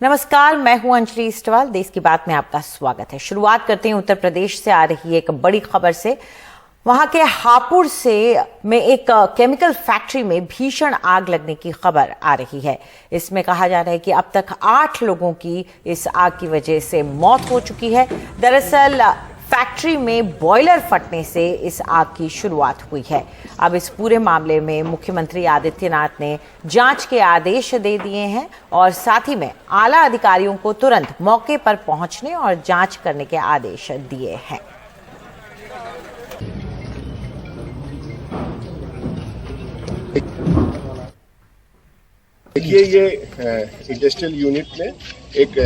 नमस्कार, मैं हूं अंजलि इस्टवाल। देश की बात में आपका स्वागत है। शुरुआत करते हैं उत्तर प्रदेश से आ रही एक बड़ी खबर से। वहां के हापुड़ में एक केमिकल फैक्ट्री में भीषण आग लगने की खबर आ रही है। इसमें कहा जा रहा है कि अब तक 8 लोगों की इस आग की वजह से मौत हो चुकी है। दरअसल फैक्ट्री में बॉयलर फटने से इस आग की शुरुआत हुई है। अब इस पूरे मामले में मुख्यमंत्री आदित्यनाथ ने जांच के आदेश दे दिए हैं और साथ ही में आला अधिकारियों को तुरंत मौके पर पहुंचने और जांच करने के आदेश दिए हैं। देखिए, ये इंडस्ट्रियल यूनिट में एक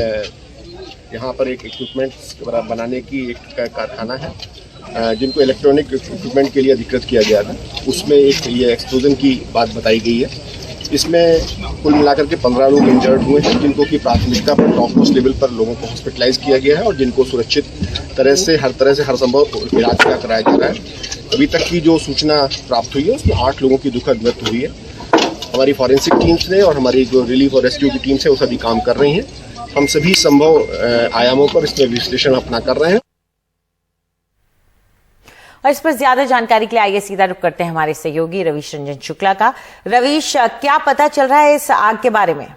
यहाँ पर एक इक्विपमेंट्स बनाने की एक कारखाना है जिनको इलेक्ट्रॉनिक इक्विपमेंट के लिए अधिकृत किया गया था। उसमें एक ये एक्सप्लोजन की बात बताई गई है। इसमें कुल मिलाकर के 15 लोग इंजर्ड हुए हैं, जिनको की प्राथमिकता पर टॉप मोस्ट लेवल पर लोगों को हॉस्पिटलाइज किया गया है और जिनको सुरक्षित तरह से हर संभव इलाज कराया जा रहा है। अभी तक की जो सूचना प्राप्त हुई है उसमें 8 लोगों की दुखद मृत्यु हुई है। हमारी फॉरेंसिक टीम्स ने और हमारी जो रिलीफ और रेस्क्यू की टीम्स है वो सभी काम कर रही हैं। हम सभी संभव आयामों पर इसमें विश्लेषण अपना कर रहे हैं। और इस पर ज्यादा जानकारी के लिए आइए सीधा रुख करते हैं हमारे सहयोगी रवीश रंजन शुक्ला का। रवीश, क्या पता चल रहा है इस आग के बारे में?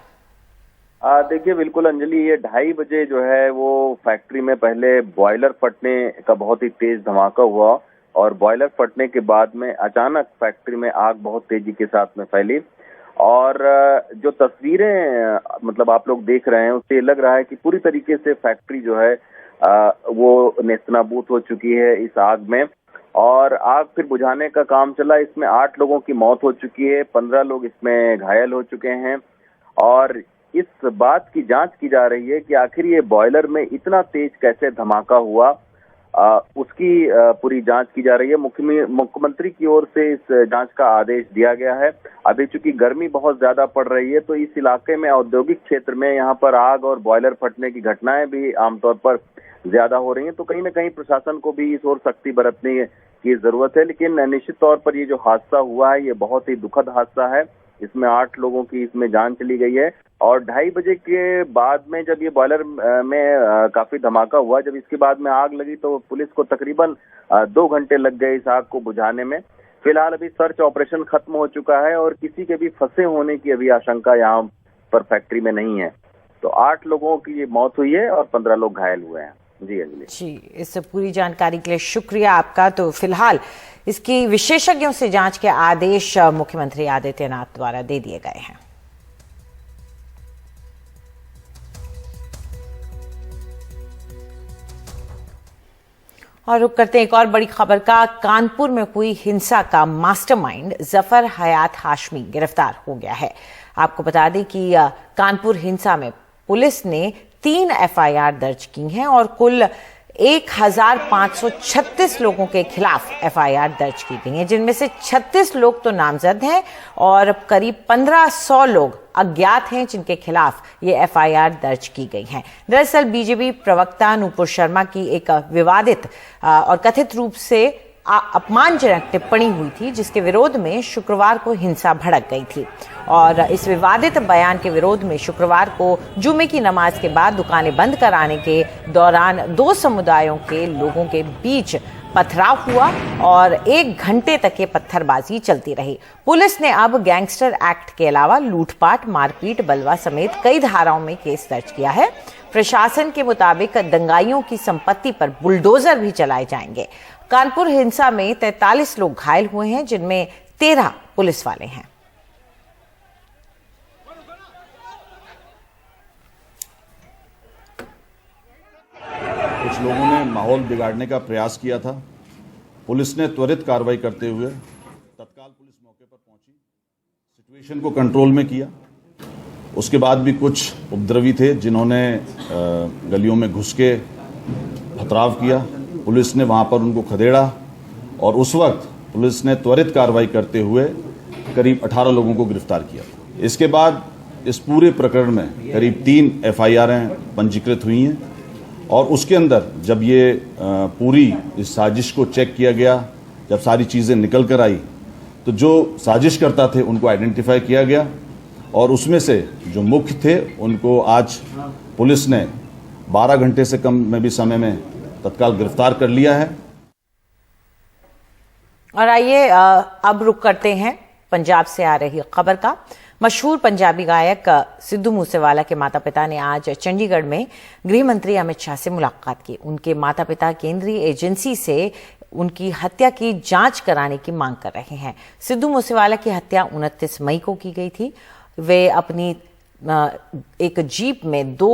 देखिए, बिल्कुल अंजलि, ये 2:30 बजे जो है वो फैक्ट्री में पहले बॉयलर फटने का बहुत ही तेज धमाका हुआ और बॉयलर फटने के बाद में अचानक फैक्ट्री में आग बहुत तेजी के साथ में फैली। और जो तस्वीरें मतलब आप लोग देख रहे हैं उससे लग रहा है कि पूरी तरीके से फैक्ट्री जो है वो नेस्तनाबूद हो चुकी है इस आग में। और आग फिर बुझाने का काम चला। इसमें 8 लोगों की मौत हो चुकी है, 15 लोग इसमें घायल हो चुके हैं। और इस बात की जांच की जा रही है कि आखिर ये बॉयलर में इतना तेज कैसे धमाका हुआ, उसकी पूरी जांच की जा रही है। मुख्यमंत्री की ओर से इस जांच का आदेश दिया गया है। अभी चूंकि गर्मी बहुत ज्यादा पड़ रही है तो इस इलाके में औद्योगिक क्षेत्र में यहाँ पर आग और बॉयलर फटने की घटनाएं भी आमतौर पर ज्यादा हो रही हैं, तो कहीं ना कहीं प्रशासन को भी इस ओर सख्ती बरतने की जरूरत है। लेकिन निश्चित तौर पर ये जो हादसा हुआ है ये बहुत ही दुखद हादसा है। इसमें 8 लोगों की इसमें जान चली गई है। और 2:30 बजे के बाद में जब ये बॉयलर में काफी धमाका हुआ, जब इसके बाद में आग लगी तो पुलिस को तकरीबन 2 घंटे लग गए इस आग को बुझाने में। फिलहाल अभी सर्च ऑपरेशन खत्म हो चुका है और किसी के भी फंसे होने की अभी आशंका यहाँ पर फैक्ट्री में नहीं है। तो 8 लोगों की मौत हुई है और 15 लोग घायल हुए हैं। जी अंजलि जी, इस पूरी जानकारी के लिए शुक्रिया आपका। तो फिलहाल इसकी विशेषज्ञों से जांच के आदेश मुख्यमंत्री आदित्यनाथ द्वारा दे दिए गए हैं। और रुक करते हैं एक और बड़ी खबर का। कानपुर में हुई हिंसा का मास्टरमाइंड जफर हयात हाशमी गिरफ्तार हो गया है। आपको बता दें कि कानपुर हिंसा में पुलिस ने 3 FIR दर्ज की हैं और कुल 1536 लोगों के खिलाफ FIR दर्ज की गई हैं, जिनमें से 36 लोग तो नामजद हैं और करीब 1500 लोग अज्ञात हैं जिनके खिलाफ ये FIR दर्ज की गई हैं। दरअसल बीजेपी प्रवक्ता नूपुर शर्मा की एक विवादित और कथित रूप से अपमानजनक टिप्पणी हुई थी, जिसके विरोध में शुक्रवार को हिंसा भड़क गई थी। और इस विवादित बयान के विरोध में शुक्रवार को जुमे की नमाज के बाद दुकानें बंद कराने के दौरान 2 समुदायों के लोगों के बीच पथराव हुआ और 1 घंटे तक ये पत्थरबाजी चलती रही। पुलिस ने अब गैंगस्टर एक्ट के अलावा लूटपाट, मारपीट, बलवा समेत कई धाराओं में केस दर्ज किया है। प्रशासन के मुताबिक दंगाइयों की संपत्ति पर बुलडोजर भी चलाए जाएंगे। कानपुर हिंसा में 43 लोग घायल हुए हैं, जिनमें 13 पुलिस वाले हैं। कुछ लोगों ने माहौल बिगाड़ने का प्रयास किया था। पुलिस ने त्वरित कार्रवाई करते हुए तत्काल पुलिस मौके पर पहुंची, सिचुएशन को कंट्रोल में किया। उसके बाद भी कुछ उपद्रवी थे जिन्होंने गलियों में घुस के पथराव किया। पुलिस ने वहां पर उनको खदेड़ा और उस वक्त पुलिस ने त्वरित कार्रवाई करते हुए करीब 18 लोगों को गिरफ्तार किया। इसके बाद इस पूरे प्रकरण में करीब 3 FIR पंजीकृत हुई हैं और उसके अंदर जब ये पूरी इस साजिश को चेक किया गया, जब सारी चीज़ें निकल कर आई, तो जो साजिश करता थे उनको आइडेंटिफाई किया गया और उसमें से जो मुख्य थे उनको आज पुलिस ने 12 घंटे से कम में भी समय में तत्काल गिरफ्तार कर लिया है। और आइए अब रुक करते हैं पंजाब से आ रही खबर का। मशहूर पंजाबी गायक सिद्धू मूसेवाला के माता पिता ने आज चंडीगढ़ में गृह मंत्री अमित शाह से मुलाकात की। उनके माता पिता केंद्रीय एजेंसी से उनकी हत्या की जांच कराने की मांग कर रहे हैं। सिद्धू मूसेवाला की हत्या 29 मई को की गई थी। वे अपनी एक जीप में 2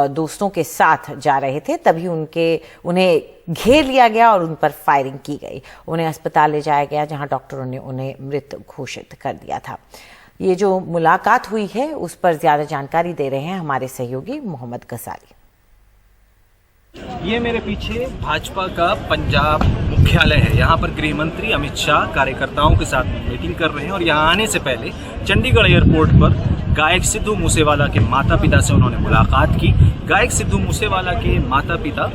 दोस्तों के साथ जा रहे थे, तभी उन्हें घेर लिया गया और उन पर फायरिंग की गई। उन्हें अस्पताल ले जाया गया, जहां डॉक्टरों ने उन्हें मृत घोषित कर दिया था। ये जो मुलाकात हुई है उस पर ज्यादा जानकारी दे रहे हैं हमारे सहयोगी मोहम्मद गजाली। ये मेरे पीछे भाजपा का पंजाब मुख्यालय है। यहाँ पर गृह मंत्री अमित शाह कार्यकर्ताओं के साथ मीटिंग कर रहे हैं और यहाँ आने से पहले चंडीगढ़ एयरपोर्ट पर गायक सिद्धू मूसेवाला के माता पिता से उन्होंने मुलाकात की। गायक सिद्धू मूसेवाला के माता पिता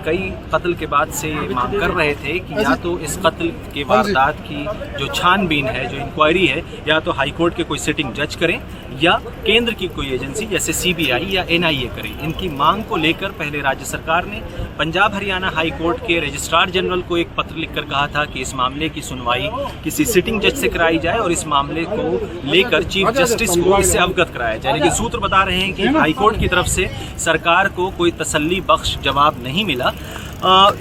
कई कत्ल के बाद से मांग कर रहे थे कि या तो इस कत्ल के वारदात की जो छानबीन है, जो इंक्वायरी है, या तो हाईकोर्ट के कोई सिटिंग जज करें या केंद्र की कोई एजेंसी जैसे सीबीआई या एनआईए करे। इनकी मांग को लेकर पहले राज्य सरकार ने पंजाब हरियाणा हाई कोर्ट के रजिस्ट्रार जनरल को एक पत्र लिखकर कहा था कि इस मामले की सुनवाई किसी सिटिंग जज से कराई जाए और इस मामले को लेकर चीफ जस्टिस को इससे अवगत कराया जाए। लेकिन सूत्र बता रहे हैं कि हाई कोर्ट की तरफ से सरकार को कोई तसल्ली बख्श जवाब नहीं मिला।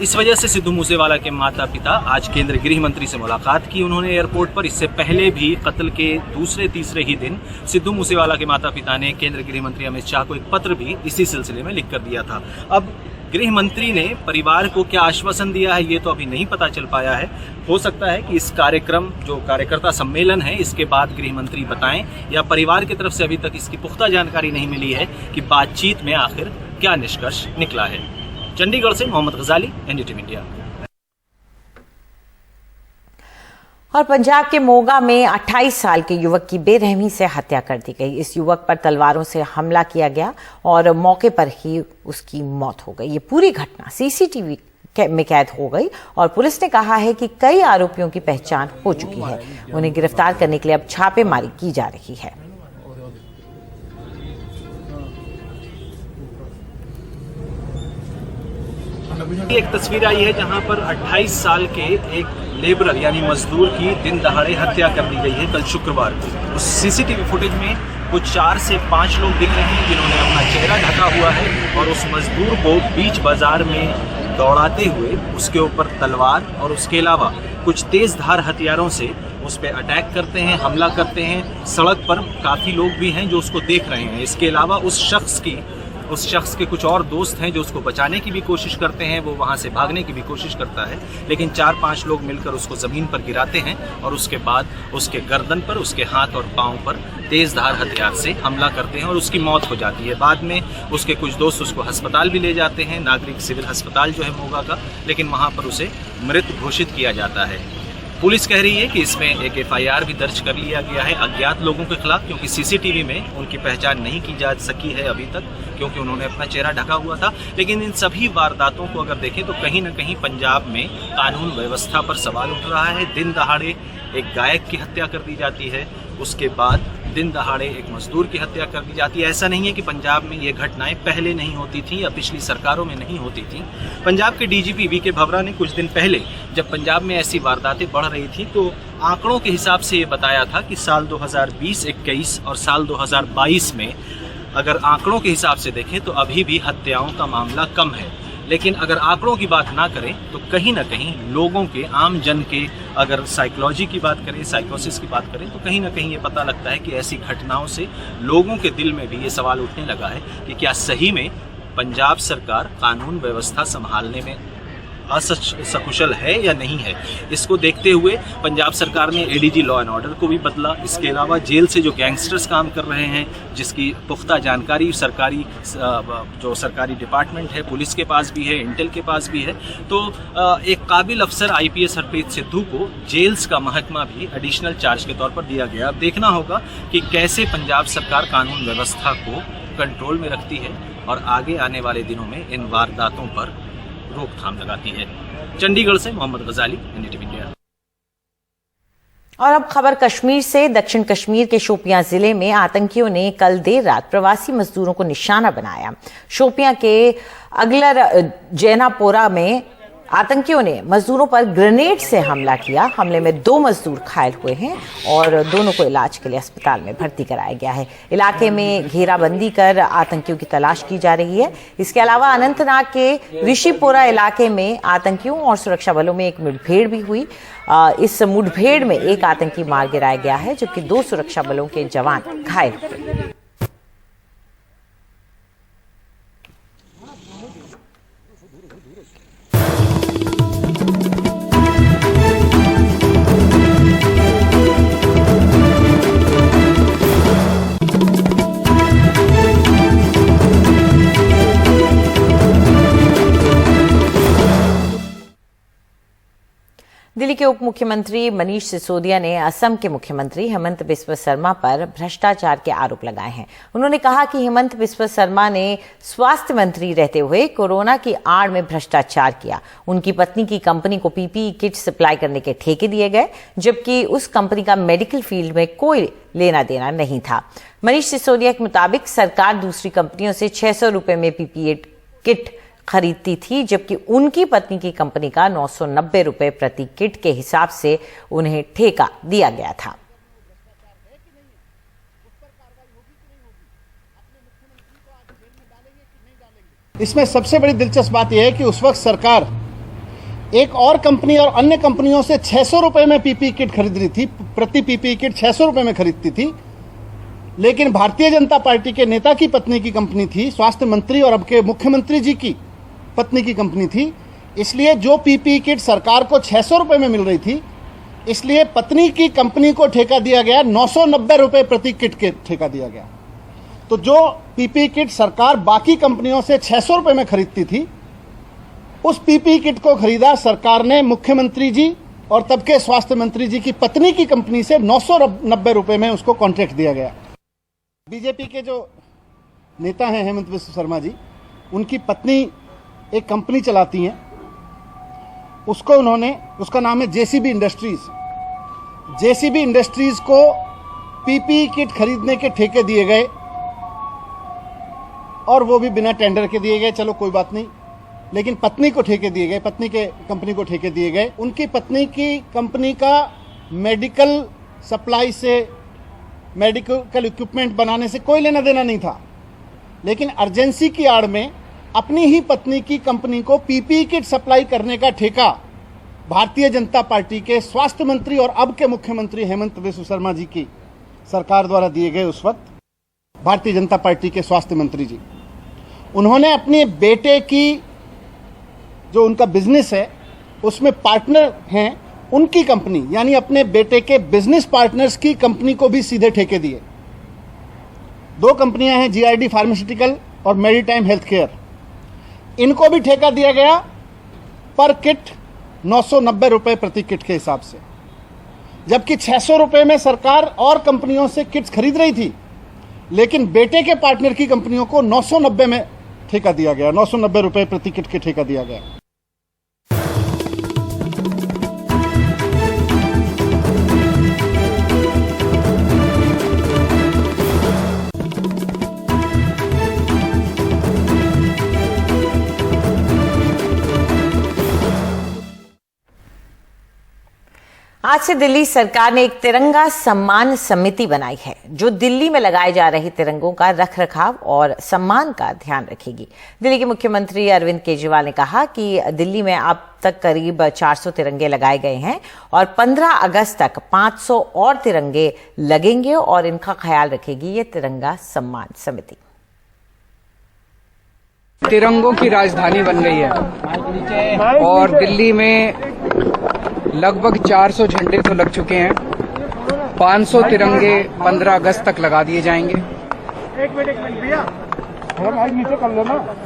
इस वजह से सिद्धू मूसेवाला के माता पिता आज केंद्रीय गृह मंत्री से मुलाकात की उन्होंने एयरपोर्ट पर। इससे पहले भी कत्ल के दूसरे तीसरे ही दिन सिद्धू मूसेवाला के माता पिता ने केंद्रीय गृह मंत्री अमित शाह को एक पत्र भी इसी सिलसिले में लिख कर दिया था। अब गृह मंत्री ने परिवार को क्या आश्वासन दिया है ये तो अभी नहीं पता चल पाया है। हो सकता है कि इस कार्यक्रम जो कार्यकर्ता सम्मेलन है इसके बाद गृह मंत्री बताएं, या परिवार की तरफ से अभी तक इसकी पुख्ता जानकारी नहीं मिली है कि बातचीत में आखिर क्या निष्कर्ष निकला है। चंडीगढ़ से मोहम्मद गजाली, एनडीटीवी इंडिया। और पंजाब के मोगा में 28 साल के युवक की बेरहमी से हत्या कर दी गई। इस युवक पर तलवारों से हमला किया गया और मौके पर ही उसकी मौत हो गई। ये पूरी घटना सीसीटीवी में कैद हो गई और पुलिस ने कहा है कि कई आरोपियों की पहचान हो चुकी है। उन्हें गिरफ्तार करने के लिए अब छापेमारी की जा रही है। एक तस्वीर आई है जहां पर 28 साल के एक लेबरर यानी मजदूर की दिन दहाड़े हत्या कर दी गई है कल शुक्रवार को। उस सीसीटीवी फुटेज में कुछ 4 से 5 लोग दिख रहे हैं जिन्होंने अपना चेहरा ढका हुआ है और उस मजदूर को बीच बाजार में दौड़ाते हुए उसके ऊपर तलवार और उसके अलावा कुछ तेज धार हथियारों से उस पर अटैक करते हैं, हमला करते हैं। सड़क पर काफ़ी लोग भी हैं जो उसको देख रहे हैं। इसके अलावा उस शख्स के कुछ और दोस्त हैं जो उसको बचाने की भी कोशिश करते हैं। वो वहाँ से भागने की भी कोशिश करता है, लेकिन 4-5 लोग मिलकर उसको ज़मीन पर गिराते हैं और उसके बाद उसके गर्दन पर, उसके हाथ और पाँव पर तेज़ धार हथियार से हमला करते हैं और उसकी मौत हो जाती है। बाद में उसके कुछ दोस्त उसको अस्पताल भी ले जाते हैं, नागरिक सिविल अस्पताल जो है मोगा का, लेकिन वहाँ पर उसे मृत घोषित किया जाता है। पुलिस कह रही है कि इसमें एक FIR भी दर्ज कर लिया गया है अज्ञात लोगों के खिलाफ, क्योंकि सीसीटीवी में उनकी पहचान नहीं की जा सकी है अभी तक, क्योंकि उन्होंने अपना चेहरा ढका हुआ था। लेकिन इन सभी वारदातों को अगर देखें तो कहीं ना कहीं पंजाब में कानून व्यवस्था पर सवाल उठ रहा है। दिन दहाड़े एक गायक की हत्या कर दी जाती है, उसके बाद दिन दहाड़े एक मजदूर की हत्या कर दी जाती है। ऐसा नहीं है कि पंजाब में ये घटनाएं पहले नहीं होती थी या पिछली सरकारों में नहीं होती थी। पंजाब के DGP VK भवरा ने कुछ दिन पहले जब पंजाब में ऐसी वारदातें बढ़ रही थी तो आंकड़ों के हिसाब से ये बताया था कि साल 2020-21 और साल 2022 में अगर आंकड़ों के हिसाब से देखें तो अभी भी हत्याओं का मामला कम है। लेकिन अगर आंकड़ों की बात ना करें तो कहीं ना कहीं लोगों के, आम जन के, अगर साइकोलॉजी की बात करें, साइकोसिस की बात करें, तो कहीं ना कहीं ये पता लगता है कि ऐसी घटनाओं से लोगों के दिल में भी ये सवाल उठने लगा है कि क्या सही में पंजाब सरकार कानून व्यवस्था संभालने में सकुशल है या नहीं है। इसको देखते हुए पंजाब सरकार ने ADG लॉ एंड ऑर्डर को भी बदला। इसके अलावा जेल से जो गैंगस्टर्स काम कर रहे हैं, जिसकी पुख्ता जानकारी सरकारी डिपार्टमेंट है, पुलिस के पास भी है, इंटेल के पास भी है, तो एक काबिल अफसर IPS हरप्रीत सिद्धू को जेल्स का महकमा भी एडिशनल चार्ज के तौर पर दिया गया। अब देखना होगा कि कैसे पंजाब सरकार कानून व्यवस्था को कंट्रोल में रखती है और आगे आने वाले दिनों में इन वारदातों पर रोकथाम लगाती है। चंडीगढ़ से मोहम्मद गजाली, एनडीटीवी इंडिया। और अब खबर कश्मीर से। दक्षिण कश्मीर के शोपियां जिले में आतंकियों ने कल देर रात प्रवासी मजदूरों को निशाना बनाया। शोपियां के अगलर जैनापोरा में आतंकियों ने मजदूरों पर ग्रेनेड से हमला किया। हमले में 2 मजदूर घायल हुए हैं और दोनों को इलाज के लिए अस्पताल में भर्ती कराया गया है। इलाके में घेराबंदी कर आतंकियों की तलाश की जा रही है। इसके अलावा अनंतनाग के ऋषिपोरा इलाके में आतंकियों और सुरक्षा बलों में एक मुठभेड़ भी हुई। इस मुठभेड़ में एक आतंकी मार गिराया गया है, जबकि 2 सुरक्षा बलों के जवान घायल हुए। दिल्ली के उप मुख्यमंत्री मनीष सिसोदिया ने असम के मुख्यमंत्री हेमंत बिस्व शर्मा पर भ्रष्टाचार के आरोप लगाए हैं। उन्होंने कहा कि हेमंत बिस्व शर्मा ने स्वास्थ्य मंत्री रहते हुए कोरोना की आड़ में भ्रष्टाचार किया। उनकी पत्नी की कंपनी को पीपीई किट सप्लाई करने के ठेके दिए गए, जबकि उस कंपनी का मेडिकल फील्ड में कोई लेना देना नहीं था। मनीष सिसोदिया के मुताबिक सरकार दूसरी कंपनियों से 600 रुपए में पीपीई किट खरीदती थी, जबकि उनकी पत्नी की कंपनी का 990 रुपए प्रति किट के हिसाब से उन्हें ठेका दिया गया था। इसमें सबसे बड़ी दिलचस्प बात यह है कि उस वक्त सरकार एक और कंपनी और अन्य कंपनियों से 600 रुपए में पीपीई किट खरीद रही थी। प्रति पीपीई किट 600 रुपए में खरीदती थी, लेकिन भारतीय जनता पार्टी के नेता की पत्नी की कंपनी थी, स्वास्थ्य मंत्री और अब के मुख्यमंत्री जी की पत्नी की कंपनी थी। इसलिए जो पीपीई किट सरकार को 600 रुपए में मिल रही थी, इसलिए पत्नी की कंपनी को ठेका दिया गया 990 रुपए प्रति किट के ठेका दिया गया। तो जो पीपीई किट सरकार बाकी कंपनियों से 600 रुपए में खरीदती थी, उस पीपीई किट को खरीदा सरकार ने मुख्यमंत्री जी और तब के स्वास्थ्य मंत्री जी की पत्नी की कंपनी से 990 रुपए में उसको कॉन्ट्रैक्ट दिया गया। बीजेपी के जो नेता हैं हेमंत बिस्व शर्मा जी, उनकी पत्नी एक कंपनी चलाती हैं, उसका नाम है जेसीबी इंडस्ट्रीज। जेसीबी इंडस्ट्रीज को पीपीई किट खरीदने के ठेके दिए गए और वो भी बिना टेंडर के दिए गए। चलो कोई बात नहीं, लेकिन पत्नी को ठेके दिए गए, पत्नी के कंपनी को ठेके दिए गए। उनकी पत्नी की कंपनी का मेडिकल सप्लाई से, मेडिकल इक्विपमेंट बनाने से कोई लेना देना नहीं था, लेकिन अर्जेंसी की आड़ में अपनी ही पत्नी की कंपनी को पीपीई किट सप्लाई करने का ठेका भारतीय जनता पार्टी के स्वास्थ्य मंत्री और अब के मुख्यमंत्री हेमंत बिस्व शर्मा जी की सरकार द्वारा दिए गए। उस वक्त भारतीय जनता पार्टी के स्वास्थ्य मंत्री जी, उन्होंने अपने बेटे की जो उनका बिजनेस है उसमें पार्टनर हैं, उनकी कंपनी यानी अपने बेटे के बिजनेस पार्टनर्स की कंपनी को भी सीधे ठेके दिए। 2 कंपनियां हैं, जीआरडी फार्मास्यूटिकल और मेरीटाइम हेल्थ केयर। इनको भी ठेका दिया गया पर किट 990 रुपए प्रति किट के हिसाब से, जबकि 600 रुपए में सरकार और कंपनियों से किट्स खरीद रही थी, लेकिन बेटे के पार्टनर की कंपनियों को 990 में ठेका दिया गया, 990 रुपए प्रति किट के ठेका दिया गया। आज से दिल्ली सरकार ने एक तिरंगा सम्मान समिति बनाई है, जो दिल्ली में लगाए जा रहे तिरंगों का रखरखाव और सम्मान का ध्यान रखेगी। दिल्ली के मुख्यमंत्री अरविंद केजरीवाल ने कहा कि दिल्ली में अब तक करीब 400 तिरंगे लगाए गए हैं और 15 अगस्त तक 500 और तिरंगे लगेंगे और इनका ख्याल रखेगी ये तिरंगा सम्मान समिति। तिरंगों की राजधानी बन गई है और दिल्ली में लगभग 400 झंडे तो लग चुके हैं। 500 तिरंगे 15 अगस्त तक लगा दिए जाएंगे।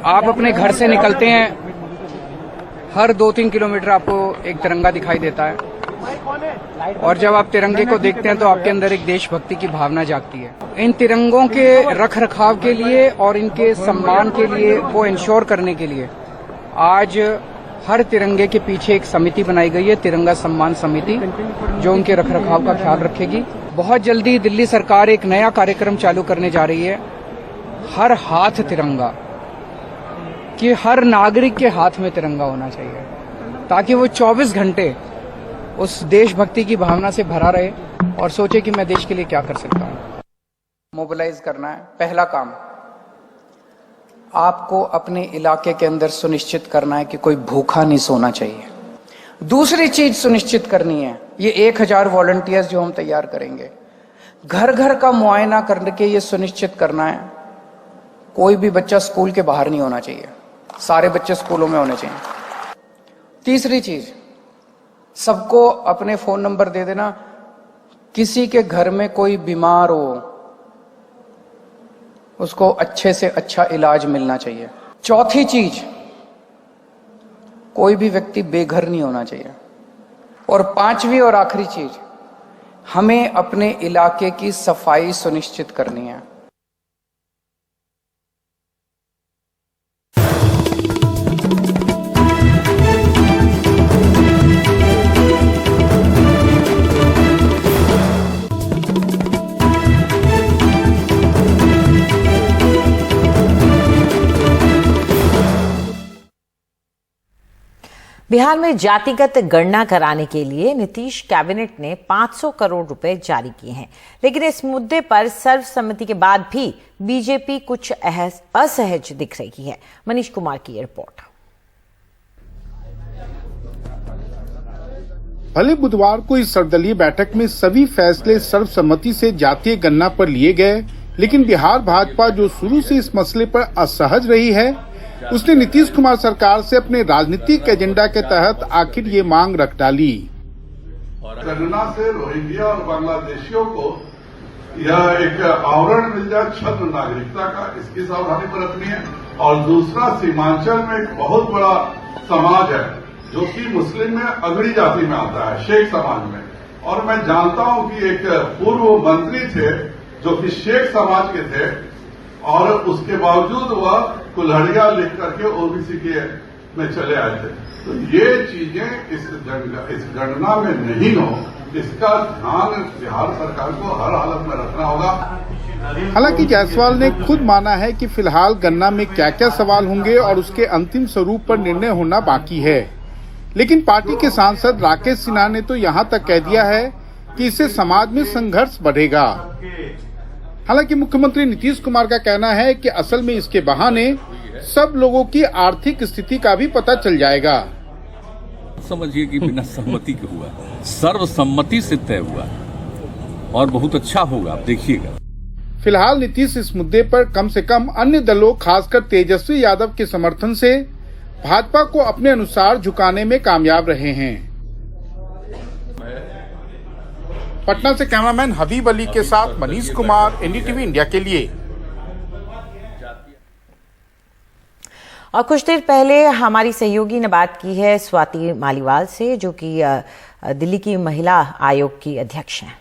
आप अपने घर से निकलते हैं, हर 2-3 किलोमीटर आपको एक तिरंगा दिखाई देता है और जब आप तिरंगे को देखते हैं तो आपके अंदर एक देशभक्ति की भावना जागती है। इन तिरंगों के रखरखाव के लिए और इनके सम्मान के लिए, वो इंश्योर करने के लिए आज हर तिरंगे के पीछे एक समिति बनाई गई है, तिरंगा सम्मान समिति, जो उनके रखरखाव का ख्याल रखेगी। बहुत जल्दी दिल्ली सरकार एक नया कार्यक्रम चालू करने जा रही है, हर हाथ तिरंगा, कि हर नागरिक के हाथ में तिरंगा होना चाहिए, ताकि वो 24 घंटे उस देशभक्ति की भावना से भरा रहे और सोचे कि मैं देश के लिए क्या कर सकता हूं। मोबिलाइज करना है पहला काम। आपको अपने इलाके के अंदर सुनिश्चित करना है कि कोई भूखा नहीं सोना चाहिए। दूसरी चीज सुनिश्चित करनी है, ये 1000 वॉलंटियर्स जो हम तैयार करेंगे, घर घर का मुआयना करके ये सुनिश्चित करना है कोई भी बच्चा स्कूल के बाहर नहीं होना चाहिए, सारे बच्चे स्कूलों में होने चाहिए। तीसरी चीज, सबको अपने फोन नंबर दे देना, किसी के घर में कोई बीमार हो उसको अच्छे से अच्छा इलाज मिलना चाहिए। चौथी चीज, कोई भी व्यक्ति बेघर नहीं होना चाहिए। और पांचवी और आखिरी चीज, हमें अपने इलाके की सफाई सुनिश्चित करनी है। बिहार में जातिगत गणना कराने के लिए नीतीश कैबिनेट ने 500 करोड़ रुपए जारी किए हैं, लेकिन इस मुद्दे पर सर्वसम्मति के बाद भी बीजेपी कुछ असहज दिख रही है। मनीष कुमार की रिपोर्ट। भले बुधवार को इस सर्वदलीय बैठक में सभी फैसले सर्वसम्मति से जातीय गणना पर लिए गए, लेकिन बिहार भाजपा जो शुरू से इस मसले पर असहज रही है, उसने नीतीश कुमार सरकार से अपने राजनीतिक एजेंडा के तहत आखिर ये मांग रख डाली। गणना से रोहिंग्या और बांग्लादेशियों को यह एक आवरण मिल जाए छद्म नागरिकता का, इसकी सावधानी बरतनी है। और दूसरा, सीमांचल में एक बहुत बड़ा समाज है जो कि मुस्लिम में अगड़ी जाति में आता है, शेख समाज में। और मैं जानता हूं कि एक पूर्व मंत्री थे जो कि शेख समाज के थे और उसके बावजूद वह कुल्हड़िया लिख करके ओबीसी के में चले आए थे। तो ये चीजें इस गणना में नहीं हो, इसका ध्यान बिहार सरकार को हर हालत में रखना होगा। हालांकि जायसवाल ने खुद माना है कि फिलहाल गणना में क्या क्या सवाल होंगे और उसके अंतिम स्वरूप पर निर्णय होना बाकी है, लेकिन पार्टी के सांसद राकेश सिन्हा ने तो यहाँ तक कह दिया है कि इससे समाज में संघर्ष बढ़ेगा। हालांकि मुख्यमंत्री नीतीश कुमार का कहना है कि असल में इसके बहाने सब लोगों की आर्थिक स्थिति का भी पता चल जाएगा। समझिए कि बिना सहमति के हुआ, सर्वसम्मति से तय हुआ और बहुत अच्छा होगा, आप देखिएगा। फिलहाल नीतीश इस मुद्दे पर कम से कम अन्य दलों, खासकर तेजस्वी यादव के समर्थन से भाजपा को अपने अनुसार झुकाने में कामयाब रहे हैं। पटना से कैमरामैन हबीब अली के साथ मनीष कुमार, एनडीटीवी इंडिया के लिए। और कुछ देर पहले हमारी सहयोगी ने बात की है स्वाति मालीवाल से, जो कि दिल्ली की महिला आयोग की अध्यक्ष हैं।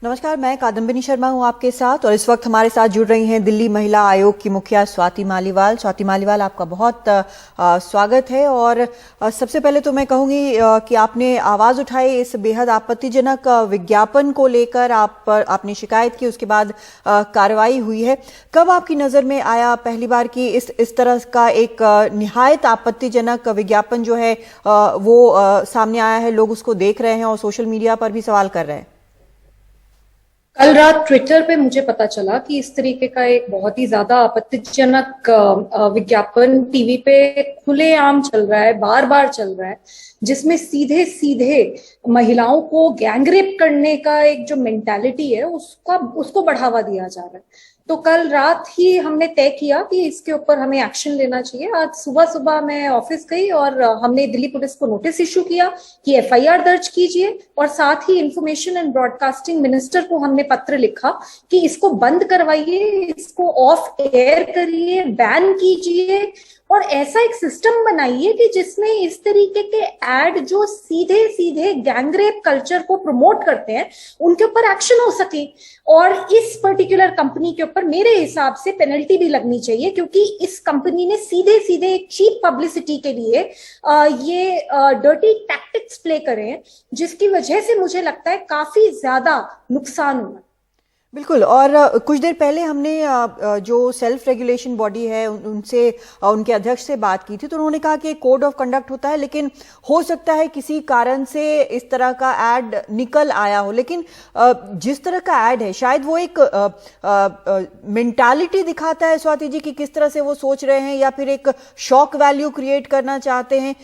नमस्कार, मैं कादम्बिनी शर्मा हूं आपके साथ और इस वक्त हमारे साथ जुड़ रही हैं दिल्ली महिला आयोग की मुखिया स्वाति मालीवाल। स्वाति मालीवाल, आपका बहुत स्वागत है। और सबसे पहले तो मैं कहूंगी कि आपने आवाज उठाई इस बेहद आपत्तिजनक विज्ञापन को लेकर, आपने शिकायत की, उसके बाद कार्रवाई हुई है। कब आपकी नजर में आया पहली बार कि इस तरह का एक निहायत आपत्तिजनक विज्ञापन जो है वो सामने आया है, लोग उसको देख रहे हैं और सोशल मीडिया पर भी सवाल कर रहे हैं? कल रात ट्विटर पे मुझे पता चला कि इस तरीके का एक बहुत ही ज्यादा आपत्तिजनक विज्ञापन टीवी पे खुलेआम चल रहा है, बार बार चल रहा है, जिसमें सीधे सीधे महिलाओं को गैंगरेप करने का एक जो मेंटालिटी है उसको बढ़ावा दिया जा रहा है। तो कल रात ही हमने तय किया कि इसके ऊपर हमें एक्शन लेना चाहिए। आज सुबह सुबह मैं ऑफिस गई और हमने दिल्ली पुलिस को नोटिस इशू किया कि एफआईआर दर्ज कीजिए, और साथ ही इंफॉर्मेशन एंड ब्रॉडकास्टिंग मिनिस्टर को हमने पत्र लिखा कि इसको बंद करवाइए, इसको ऑफ एयर करिए, बैन कीजिए और ऐसा एक सिस्टम बनाइए कि जिसमें इस तरीके के एड जो सीधे सीधे गैंगरेप कल्चर को प्रमोट करते हैं उनके ऊपर एक्शन हो सके। और इस पर्टिकुलर कंपनी के ऊपर मेरे हिसाब से पेनल्टी भी लगनी चाहिए, क्योंकि इस कंपनी ने सीधे सीधे चीप पब्लिसिटी के लिए ये डर्टी टैक्टिक्स प्ले करे हैं, जिसकी वजह से मुझे लगता है काफी ज्यादा नुकसान हुआ। बिल्कुल। और कुछ देर पहले हमने जो सेल्फ रेगुलेशन बॉडी है उनसे उनके अध्यक्ष से बात की थी, तो उन्होंने कहा कि कोड ऑफ कंडक्ट होता है, लेकिन हो सकता है किसी कारण से इस तरह का एड निकल आया हो। लेकिन जिस तरह का एड है शायद वो एक मेंटालिटी दिखाता है स्वाति जी की किस तरह से वो सोच रहे हैं, या फिर एक शॉक वैल्यू क्रिएट करना चाहते हैं।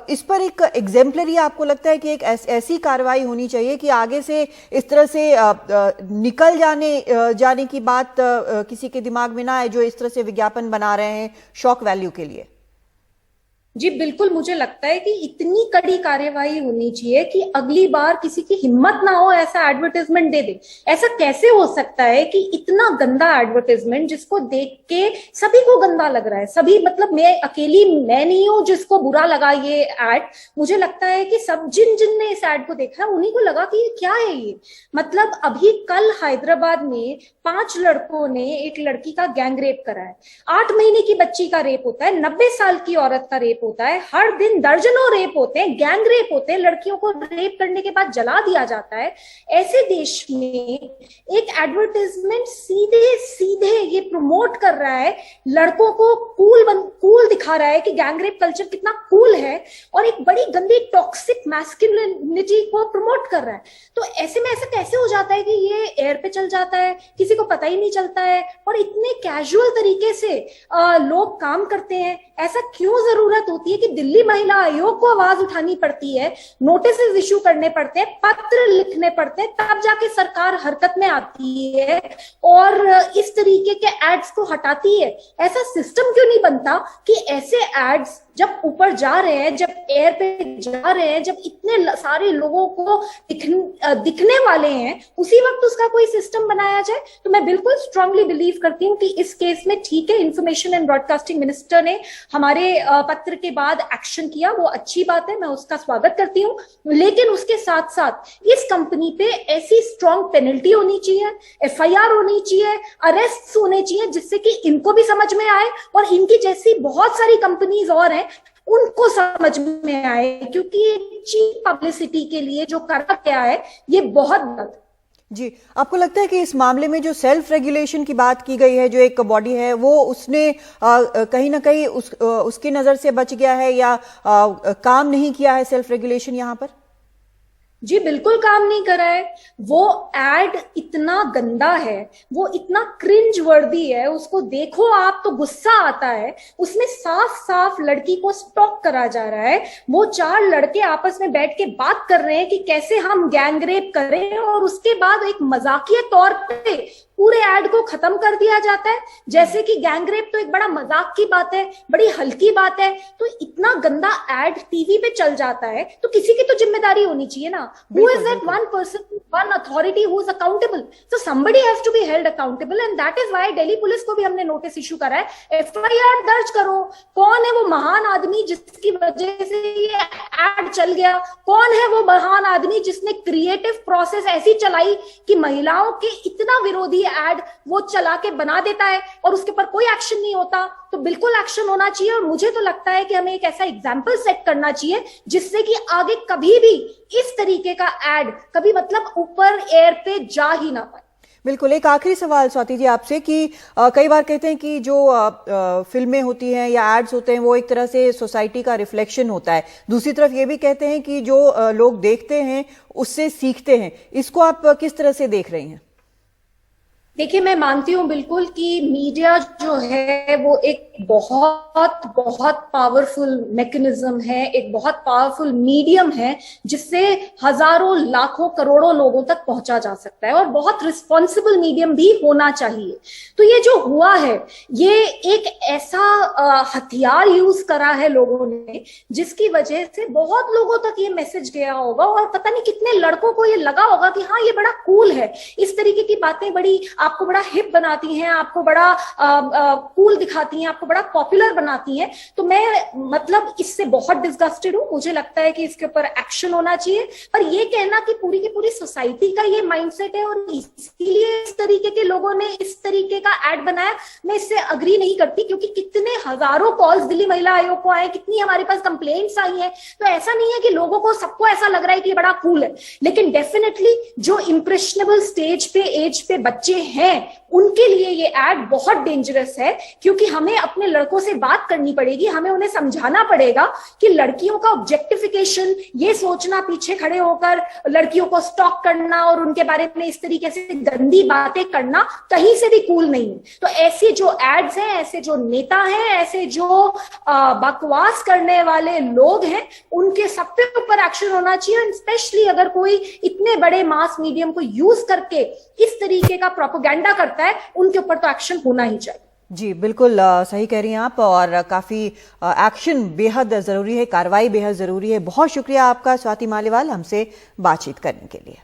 इस पर एक एग्जाम्पलरी आपको लगता है कि एक ऐसी कार्रवाई होनी चाहिए कि आगे से इस तरह से निकल जाने की बात किसी के दिमाग में ना आए जो इस तरह से विज्ञापन बना रहे हैं शॉक वैल्यू के लिए? जी बिल्कुल, मुझे लगता है कि इतनी कड़ी कार्यवाही होनी चाहिए कि अगली बार किसी की हिम्मत ना हो ऐसा एडवर्टाइजमेंट दे दे। ऐसा कैसे हो सकता है कि इतना गंदा एडवर्टाइजमेंट जिसको देख के सभी को गंदा लग रहा है, सभी मतलब मैं नहीं हूं जिसको बुरा लगा ये एड। मुझे लगता है कि सब जिन ने इस एड को देखा है उन्हीं को लगा कि ये क्या है ये। मतलब अभी कल हैदराबाद में 5 लड़कों ने एक लड़की का गैंग रेप करा है। 8 महीने की बच्ची का रेप होता है, 90 साल की औरत का रेप होता है, हर दिन दर्जनों रेप होते हैं, गैंग रेप होते हैं, लड़कियों को रेप करने के बाद जला दिया जाता है। ऐसे देश में एक एडवर्टाइजमेंट सीधे सीधे ये प्रमोट कर रहा है, लड़कों को कूल दिखा रहा है कि गैंग रेप कल्चर कितना कूल है, और एक बड़ी गंदी टॉक्सिक मैस्कुलिनिटी को प्रमोट कर रहा है। तो ऐसे में ऐसा कैसे हो जाता है कि ये एयर पे चल जाता है, किसी को पता ही नहीं चलता है, और इतने कैजुअल तरीके से लोग काम करते हैं। ऐसा क्यों जरूरत होती है कि दिल्ली महिला आयोग को आवाज उठानी पड़ती है, नोटिस इश्यू करने पड़ते हैं, पत्र लिखने पड़ते हैं, तब जाके सरकार हरकत में आती है और इस तरीके के एड्स को हटाती है? ऐसा सिस्टम क्यों नहीं बनता कि ऐसे एड्स जब ऊपर जा रहे हैं, जब एयर पे जा रहे हैं, जब इतने सारे लोगों को दिखने वाले हैं, उसी वक्त उसका कोई सिस्टम बनाया जाए? तो मैं बिल्कुल स्ट्रांगली बिलीव करती हूँ कि इस केस में ठीक है, इंफॉर्मेशन एंड ब्रॉडकास्टिंग मिनिस्टर ने हमारे पत्र के बाद एक्शन किया, वो अच्छी बात है, मैं उसका स्वागत करती हूँ। लेकिन उसके साथ साथ इस कंपनी पे ऐसी स्ट्रांग पेनल्टी होनी चाहिए, FIR होनी चाहिए, अरेस्ट होने चाहिए, जिससे कि इनको भी समझ में आए और इनकी जैसी बहुत सारी कंपनीज और हैं उनको समझ में आए, क्योंकि चीप पब्लिसिटी के लिए जो करा गया है ये बहुत गलत। जी, आपको लगता है कि इस मामले में जो सेल्फ रेगुलेशन की बात की गई है, जो एक बॉडी है, वो उसने कहीं ना कहीं उसकी नजर से बच गया है, या काम नहीं किया है सेल्फ रेगुलेशन यहाँ पर? जी बिल्कुल काम नहीं करा है। वो एड इतना गंदा है, वो इतना क्रिंज वर्दी है, उसको देखो आप तो गुस्सा आता है। उसमें साफ साफ लड़की को स्टॉक करा जा रहा है। वो 4 लड़के आपस में बैठ के बात कर रहे हैं कि कैसे हम गैंगरेप करें, और उसके बाद एक मजाकिया तौर पे पूरे एड को खत्म कर दिया जाता है, जैसे कि गैंगरेप तो एक बड़ा मजाक की बात है, बड़ी हल्की बात है। तो इतना गंदा एड टीवी पे चल जाता है तो किसी की तो जिम्मेदारी होनी चाहिए ना। Who is that one person, one authority who is accountable? So somebody has to be held accountable, and that is why Delhi police को भी हमने नोटिस इशू करा है, FIR दर्ज करो। कौन है वो महान आदमी जिसकी वजह से ये एड चल गया? कौन है वो महान आदमी जिसने क्रिएटिव प्रोसेस ऐसी चलाई कि महिलाओं के इतना विरोधी एड वो चला के बना देता है और उसके ऊपर कोई एक्शन नहीं होता? तो बिल्कुल एक्शन होना चाहिए, और मुझे तो लगता है कि हमें एक ऐसा एग्जाम्पल सेट करना चाहिए जिससे कि आगे कभी भी इस तरीके का एड कभी मतलब ऊपर एयर पे जा ही ना पाए। बिल्कुल। एक आखिरी सवाल स्वाति जी आपसे कि कई बार कहते हैं कि जो फिल्में होती हैं या एड्स होते हैं वो एक तरह से सोसाइटी का रिफ्लेक्शन होता है। दूसरी तरफ ये भी कहते हैं कि जो लोग देखते हैं उससे सीखते हैं। इसको आप किस तरह से देख रही हैं? देखिए, मैं मानती हूँ बिल्कुल कि मीडिया जो है वो एक बहुत बहुत पावरफुल मैकेनिज्म है, एक बहुत पावरफुल मीडियम है जिससे हजारों लाखों करोड़ों लोगों तक पहुंचा जा सकता है, और बहुत रिस्पॉन्सिबल मीडियम भी होना चाहिए। तो ये जो हुआ है, ये एक ऐसा हथियार यूज करा है लोगों ने जिसकी वजह से बहुत लोगों तक ये मैसेज गया होगा, और पता नहीं कितने लड़कों को ये लगा होगा कि हाँ ये बड़ा कूल है, इस तरीके की बातें बड़ी आपको बड़ा हिप बनाती हैं, आपको बड़ा कूल दिखाती हैं, आपको बड़ा पॉपुलर बनाती हैं। तो मैं मतलब इससे बहुत डिस्गस्टेड हूं। मुझे लगता है कि इसके ऊपर एक्शन होना चाहिए। पर ये कहना कि पूरी की पूरी सोसाइटी का ये माइंडसेट है और इसीलिए इस तरीके के लोगों ने इस तरीके का एड बनाया, मैं इससे अग्री नहीं करती। क्योंकि कितने हजारों कॉल्स दिल्ली महिला आयोग को आए, कितनी हमारे पास कंप्लेंट्स आई हैं। तो ऐसा नहीं है कि लोगों को सबको ऐसा लग रहा है कि ये बड़ा कूल है, लेकिन डेफिनेटली जो इंप्रेशनेबल स्टेज पे एज पे बच्चे हैं उनके लिए ये एड बहुत डेंजरस है। क्योंकि हमें अपने लड़कों से बात करनी पड़ेगी, हमें उन्हें समझाना पड़ेगा कि लड़कियों का ऑब्जेक्टिफिकेशन, ये सोचना पीछे खड़े होकर लड़कियों को स्टॉक करना और उनके बारे में इस तरीके से गंदी बातें करना कहीं से भी कूल नहीं है। तो ऐसे जो एड्स हैं, ऐसे जो नेता हैं, ऐसे जो बकवास करने वाले लोग हैं, उनके सब पे ऊपर एक्शन होना चाहिए। स्पेशली अगर कोई इतने बड़े मास मीडियम को यूज करके इस तरीके का प्रोपेगेंडा करता है, उनके ऊपर तो एक्शन होना ही चाहिए। जी बिल्कुल सही कह रही हैं आप, और काफी एक्शन बेहद जरूरी है, कार्रवाई बेहद जरूरी है। बहुत शुक्रिया आपका स्वाति मालीवाल हमसे बातचीत करने के लिए।